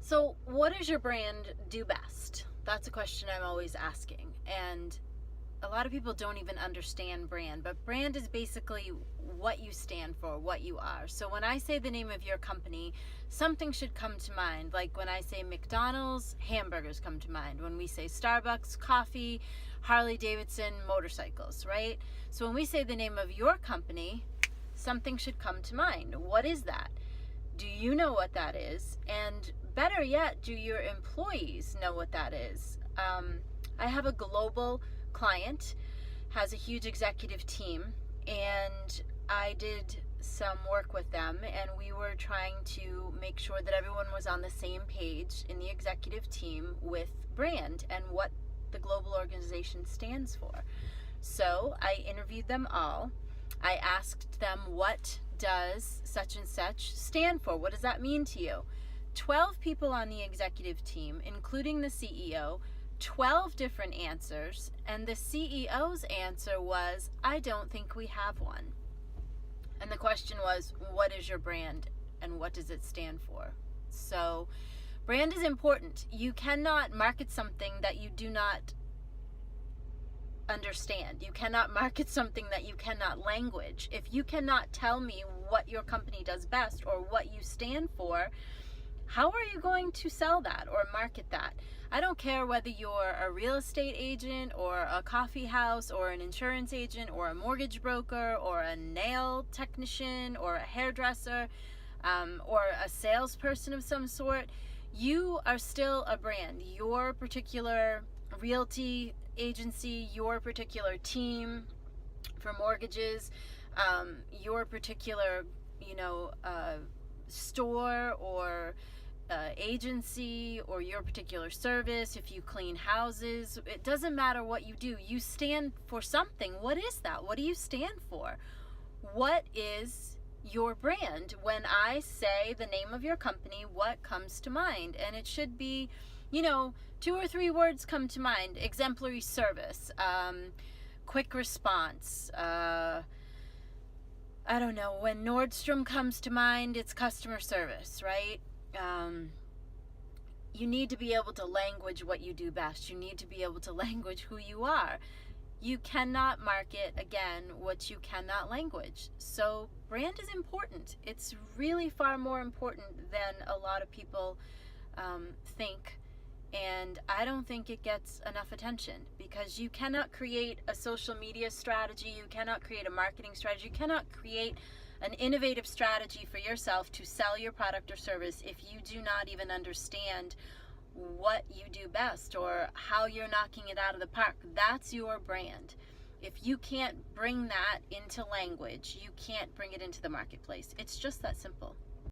So, what does your brand do best? That's a question I'm always asking. And a lot of people don't even understand brand, but brand is basically what you stand for, what you are. So when I say the name of your company, something should come to mind. Like when I say McDonald's, hamburgers come to mind. When we say Starbucks, coffee, Harley Davidson, motorcycles, right? So when we say the name of your company, something should come to mind. What is that? Do you know what that is? And better yet, do your employees know what that is? I have a global client, has a huge executive team, and I did some work with them, and we were trying to make sure that everyone was on the same page in the executive team with brand and what the global organization stands for. So I interviewed them all. I asked them, what does such and such stand for? What does that mean to you? 12 people on the executive team, including the CEO, 12 different answers, and the CEO's answer was, I don't think we have one. And the question was, what is your brand and what does it stand for? So brand is important. You cannot market something that you do not understand. You cannot market something that you cannot language. If you cannot tell me what your company does best or what you stand for, how are you going to sell that or market that? I don't care whether you're a real estate agent or a coffee house or an insurance agent or a mortgage broker or a nail technician or a hairdresser or a salesperson of some sort. You are still a brand. Your particular realty agency, your particular team for mortgages, your particular, store or agency or your particular service, if you clean houses, it doesn't matter what you do. You stand for something. What is that? What do you stand for? What is your brand? When I say the name of your company, what comes to mind? And it should be, 2 or 3 words come to mind. Exemplary service, quick response, I don't know, when Nordstrom comes to mind, it's customer service, right? You need to be able to language what you do best. You need to be able to language who you are. You cannot market, again, what you cannot language. So brand is important. It's really far more important than a lot of people think. And I don't think it gets enough attention because you cannot create a social media strategy, you cannot create a marketing strategy, you cannot create an innovative strategy for yourself to sell your product or service if you do not even understand what you do best or how you're knocking it out of the park. That's your brand. If you can't bring that into language, you can't bring it into the marketplace. It's just that simple.